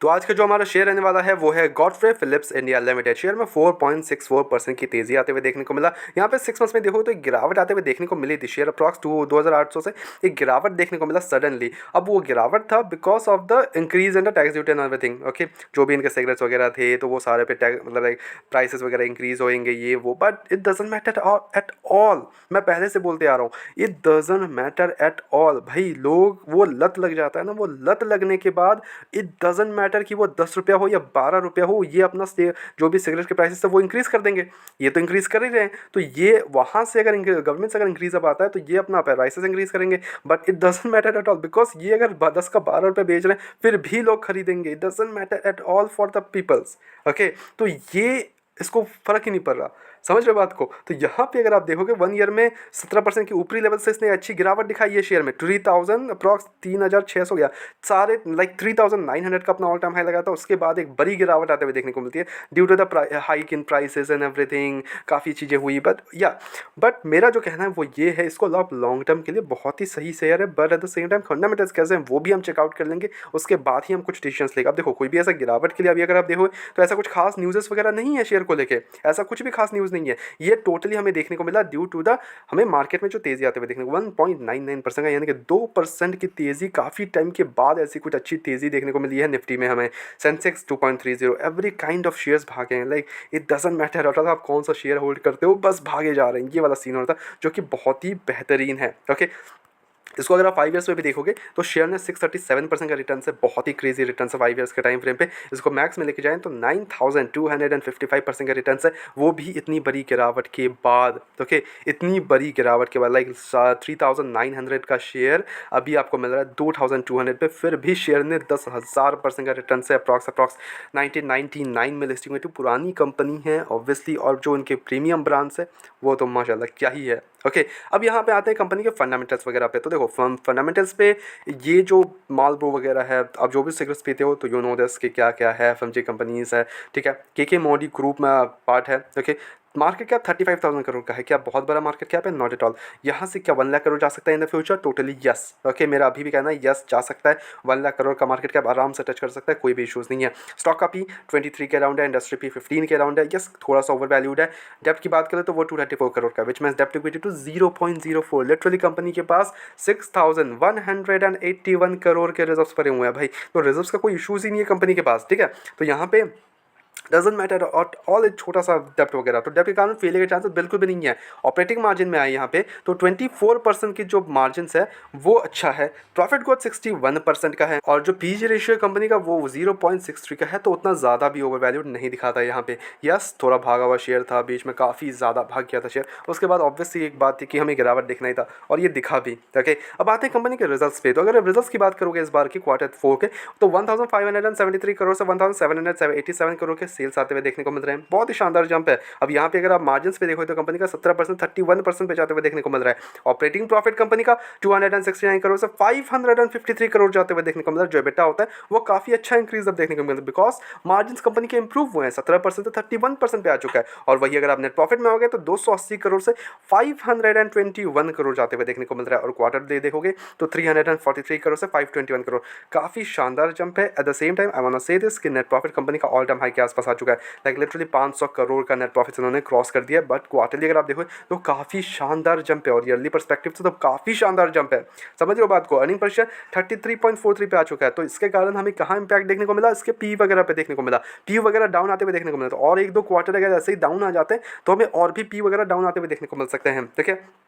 तो आज का जो हमारा शेयर रहने वाला है वो है Godfrey Phillips India limited. Share में 4.64% की तेजी आते हुए देखने को मिला। यहाँ पे 6 मंथ्स में देखो तो एक गिरावट आते हुए देखने को मिली थी। शेयर अप्रॉक्स 2800 से एक गिरावट देखने को मिला सडनली। अब वो गिरावट था because of the increase in the tax duty and everything. Okay, जो भी इनके सिगरेट्स वगैरह थे तो वो सारे पे टैक्स मतलब लाइक प्राइसेस वगैरह इंक्रीज होंगे ये वो, but it doesn't matter at all. मैं पहले से बोलते आ रहा हूँ it doesn't matter at all. भाई लोग वो लत लग जाता है ना, वो लत लगने के बाद इट डजेंट मैटर कि वो 10 रुपया हो या 12 रुपया हो, ये अपना जो भी सिगरेट के प्राइसेस है वो इंक्रीज़ कर देंगे। ये तो इंक्रीज़ कर ही रहे हैं, तो ये वहाँ से अगर गवर्नमेंट से अगर इंक्रीज़ अब आता है तो ये अपना प्राइसेस इंक्रीज़ करेंगे। But it doesn't matter at all because ये अगर 10 का 12 रुपये बेच रहे हैं फिर भी लोग खरीदेंगे। It doesn't matter at all for the peoples. Okay, तो ये इसको फ़र्क ही नहीं पड़ रहा। समझ रहे बात को? तो यहाँ पे अगर आप देखोगे 1 ईयर में 17% की ऊपरी लेवल से इसने अच्छी गिरावट दिखाई है। शेयर में 3000 अप्रॉक्स 3600 गया, सारे लाइक 3900 का अपना ऑल टाइम हाई लगा था। उसके बाद एक बड़ी गिरावट आते हुए देखने को मिलती है due to the hike in prices and everything. काफ़ी चीज़ें हुई बट मेरा जो कहना है वो ये है, इसको आप लॉन्ग टर्म के लिए बहुत ही सही शेयर है, but at the same time fundamentals कैसे हैं वो भी हम चेकआउट कर लेंगे। उसके बाद ही हम कुछ डिसीजन लेंगे। अब देखो कोई भी ऐसा गिरावट के लिए अभी अगर आप देखो तो ऐसा कुछ खास न्यूज़ वगैरह नहीं है शेयर को लेके, ऐसा कुछ भी खास न्यूज़ नहीं है। ये टोटली हमें देखने को मिला ड्यू टू द हमें मार्केट में जो तेज़ी आते हुए देखने को 1.99% का, यानी कि 2% की तेज़ी काफ़ी टाइम के बाद ऐसी कुछ अच्छी तेज़ी देखने को मिली है निफ्टी में। हमें Sensex 2.30, every kind of shares भागे हैं। लाइक इट डजंट मैटर अगर आप कौन सा शेयर होल्ड करते हो, बस भागे जा रहे हैं। ये वाला सीन होता है जो कि बहुत ही बेहतरीन है। ओके, इसको अगर आप 5 ईयर्स में भी देखोगे तो शेयर ने 637% का रिटर्न से, बहुत ही क्रेजी रिटर्न है 5 ईयर्स के टाइम फ्रेम पे। इसको मैक्स में लेके जाएं तो 9255% का रिटर्न है, वो भी इतनी बड़ी गिरावट के बाद। ओके, इतनी बड़ी गिरावट के बाद लाइक 3900 का शेयर अभी आपको मिल रहा है 2200 पे, फिर भी शेयर ने 10,000% का रिटर्न से अप्रॉक्स 1999 में लिस्टिंग हुई थी। पुरानी कंपनी है ऑब्वियसली, और जो उनके प्रीमियम ब्रांड्स है वो तो माशाल्लाह क्या ही है। ओके, अब यहाँ पे आते हैं कंपनी के फंडामेंटल्स वगैरह पे। तो देखो फंडामेंटल्स पे ये जो मालब्रो वगैरह है, आप जो भी सिगरेट्स पीते हो तो यू नो दिस कि क्या क्या है, एफएमजी कंपनीज है, ठीक है, के मोडी ग्रुप में पार्ट है। ओके, मार्केट कैप 35,000 करोड़ का है। क्या बहुत बड़ा मार्केट कैप है? Not at all. यहाँ से क्या 1 लाख करोड़ जा सकता है in the future? Totally yes. Okay, मेरा अभी भी कहना है यस जा सकता है। 1 लाख करोड़ का मार्केट कैप आराम से टच कर सकता है, कोई भी इशूज़ नहीं है। स्टॉक का पी 23 के अराउंड है, इंडस्ट्री पी 15 के अराउंड है। यस, थोड़ा सा ओवर वैल्यूड है। डेप्ट की बात करें तो वो 234 करोड़ का, विच मीन्स डेप्ट इक्विटी टू 0.04। लिटरली कंपनी के पास 6,181 करोड़ के रिजर्व्स पड़े हुए हैं भाई। तो रिजर्व्स का कोई इशूज़ ही नहीं है कंपनी के पास, ठीक है। तो यहाँ पे डजेंट मैटर और ऑल एक छोटा सा डेप्ट वगैरह, तो डेप्ट के कारण फेलियर के चांसेस बिल्कुल भी नहीं है। ऑपरेटिंग मार्जिन में आए यहाँ पे तो 24% की जो मार्जिन है वो अच्छा है। प्रॉफिट ग्रोथ 61% का है, और जो पीजी रेशियो कंपनी का वो 0.63 का है, तो उतना ज़्यादा भी ओवर वैल्यूड नहीं दिखाता है यहाँ पे। यस, थोड़ा भागा हुआ शेयर था, बीच में काफ़ी ज़्यादा भाग गया था शेयर। उसके बाद ऑब्वियसली एक बात थी कि हमें गिरावट दिखना ही था, और ये दिखा भी। ओके, अब आते हैं कंपनी के रिजल्ट्स पे। तो अगर रिजल्ट्स की बात करोगे इस बार की Q4 के, तो 1573 करोड़ से 1787 करोड़ के सेल्स आते हुए देखने को मिल रहे हैं। बहुत ही शानदार जंप है। अब यहाँ पे अगर आप मार्जिन पे देखो तो कंपनी का 17% 31% पे जाते हुए देखने को मिल रहा है। ऑपरेटिंग प्रॉफिट कंपनी का 269 करोड़ से 553 करोड़ जाते हुए देखने को मिल रहा है। जो बेटा होता है वो काफ़ी अच्छा इंक्रीज अब देखने को मिल रहा है, बिकॉज मार्जिन कंपनी के इंप्रूव हुए हैं, 17% से 31% पे आ चुका है। और वही अगर आप नेट प्रॉफिट में हो गए तो 280 करोड़ से 521 करोड़ जाते हुए देखने को मिल रहा है। और क्वार्टर देखोगे तो 343 करोड़ से 521 करोड़, काफ़ी शानदार जंप है। At the same time I want to say this कि नेट प्रॉफिट कंपनी का ऑल टाइम हाई के आसपास आ चुका है। लाइक लिटरली 500 करोड़ का नेट प्रॉफिट उन्होंने क्रॉस कर दिया है। बट क्वार्टरली अगर आप देखो तो काफ़ी शानदार जंप है, और ईयरली परस्पेक्टिव से तो काफ़ी शानदार जंप है। समझ रहे हो बात को? अर्निंग पर शेयर 33.43 पे आ चुका है। तो इसके कारण हमें कहाँ इंपैक्ट देखने को मिला? इसके पी वगैरह पे देखने को मिला। पी वगैरह डाउन आते हुए देखने को मिला। तो और एक दो क्वार्टर अगर ऐसे ही डाउन आ जाते हैं तो हमें और भी पी वगैरह डाउन आते हुए देखने को मिल सकते हैं, ठीक है।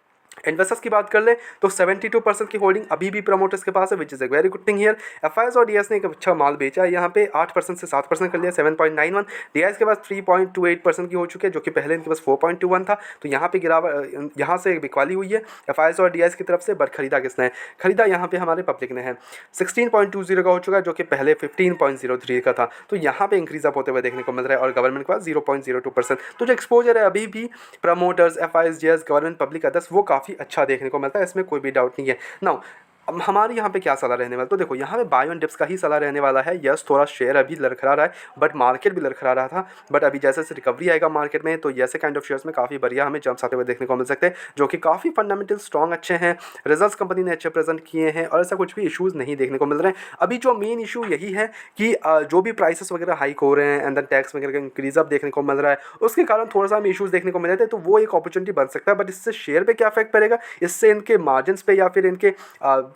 इन्वेस्टर्स की बात कर ले तो 72% की होल्डिंग अभी भी प्रमोटर्स के पास है, which is a very good thing here. FIS और डीएस ने एक अच्छा माल बेचा है यहाँ पे, 8% से 7% कर लिया, 7.91। डीआईएस के पास 3.28% की हो चुकी है, जो कि पहले इनके पास 4.21 था। तो यहाँ पे गिरावट, यहाँ से बिकवाली हुई है एफआईएस और डीआईएस की तरफ से। बट खरीदा किसने है? खरीदा यहाँ पे हमारे पब्लिक ने है। 16.20 का हो चुका है, जो कि पहले 15.03 का था। तो यहाँ पे इंक्रीज अप होते हुए देखने को मिल रहा है। और गवर्नमेंट के पास 0.02%। तो जो एक्सपोजर है अभी भी promoters, FIS, DS, government, public, others, वो काफ़ी अच्छा देखने को मिलता है, इसमें कोई भी डाउट नहीं है। नाउ अब हमारी यहाँ पे क्या सलाह रहने वाला, तो देखो यहाँ पे बाय ऑन डिप्स का ही सलाह रहने वाला है। यस, थोड़ा शेयर अभी लड़खड़ा रहा है, बट मार्केट भी लड़खड़ा रहा था, बट अभी जैसे जैसे रिकवरी आएगा मार्केट में तो ऐसे काइंड ऑफ शेयर्स में काफ़ी बढ़िया हमें जंप्स आते हुए देखने को मिल सकते हैं, जो कि काफ़ी फंडामेंटल स्ट्रॉन्ग अच्छे हैं, रिजल्ट्स कंपनी ने अच्छे प्रेजेंट किए हैं और ऐसा कुछ भी इशूज़ नहीं देखने को मिल रहे हैं। अभी जो मेन इशू यही है कि जो भी प्राइसेस वगैरह हाइक हो रहे हैं एंड देन टैक्स वगैरह का इंक्रीज अब देखने को मिल रहा है, उसके कारण थोड़ा सा हमें इशूज़ देखने को मिल रहे थे, तो वो एक अपॉर्चुनिटी बन सकता है। बट इससे शेयर पे क्या इफेक्ट पड़ेगा, इससे इनके मार्जिन पे या फिर इनके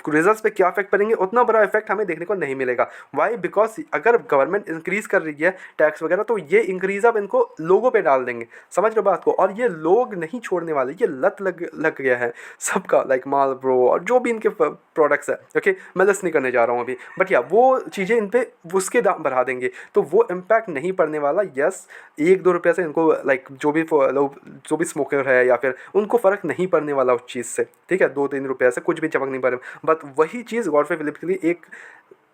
रिजल्ट्स पे क्या इफेक्ट पड़ेंगे, उतना बड़ा इफेक्ट हमें देखने को नहीं मिलेगा। वाई, बिकॉज अगर गवर्नमेंट इंक्रीज कर रही है टैक्स वगैरह तो ये इंक्रीज अब इनको लोगों पे डाल देंगे, समझ रहे हो बात को, और ये लोग नहीं छोड़ने वाले, ये लत लग गया है सबका, लाइक माल ब्रो और जो भी इनके प्रोडक्ट्स है। ओके, मैं लिस्ट नहीं करने जा रहा हूँ अभी, बट या वो चीज़ें इन पे उसके दाम बढ़ा देंगे तो वो इम्पैक्ट नहीं पड़ने वाला। यस, 1-2 रुपये से इनको लाइक जो भी लोग जो भी स्मोकर है या फिर उनको फ़र्क नहीं पड़ने वाला उस चीज़ से, ठीक है, 2-3 रुपये से कुछ भी चमक नहीं पड़े। बट वही चीज़ गॉडफ्रे फिलिप्स के लिए एक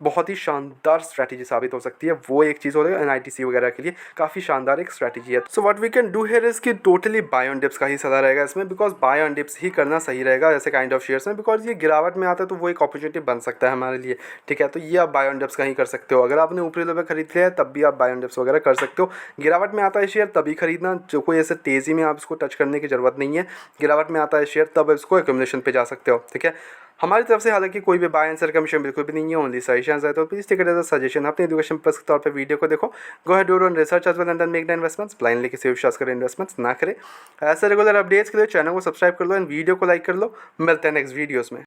बहुत ही शानदार स्ट्रैटेजी साबित हो सकती है। वो एक चीज़ हो रही है एनआईटीसी वगैरह के लिए काफ़ी शानदार एक स्ट्रैटेजी है। So what we can do here is कि टोटली बाय ऑन डिप्स का ही सलाह रहेगा इसमें, बिकॉज बाय ऑन डिप्स ही करना सही रहेगा ऐसे काइंड ऑफ शेयर्स में, बिकॉज ये गिरावट में आता है तो वो एक अपॉर्चुनिटी बन सकता है हमारे लिए, ठीक है। तो ये आप बाय ऑन डिप्स का ही कर सकते हो। अगर आपने ऊपरी लेवल खरीद लिया है तब भी आप बाय ऑन डिप्स वगैरह कर सकते हो। गिरावट में आता है शेयर तभी खरीदना, जो कोई ऐसे तेज़ी में आप इसको टच करने की ज़रूरत नहीं है। गिरावट में आता है शेयर तब इसको एक्यूमुलेशन पे जा सकते हो, ठीक है। हमारी तरफ से हालांकि कोई भी बाय एंड सेल कमीशन बिल्कुल भी नहीं है, ओनली सजेशंस है, तो please take it as a suggestion. अपने एजुकेशन प्लस के तौर पे वीडियो को देखो, go ahead do your research as well and then make the investments. Blindly किसी विश्वास करें इन्वेस्टमेंट्स ना करें। ऐसे रेगुलर अपडेट्स के लिए चैनल को सब्सक्राइब कर लो एंड वीडियो को लाइक कर लो। मिलते हैं नेक्स्ट वीडियोस में।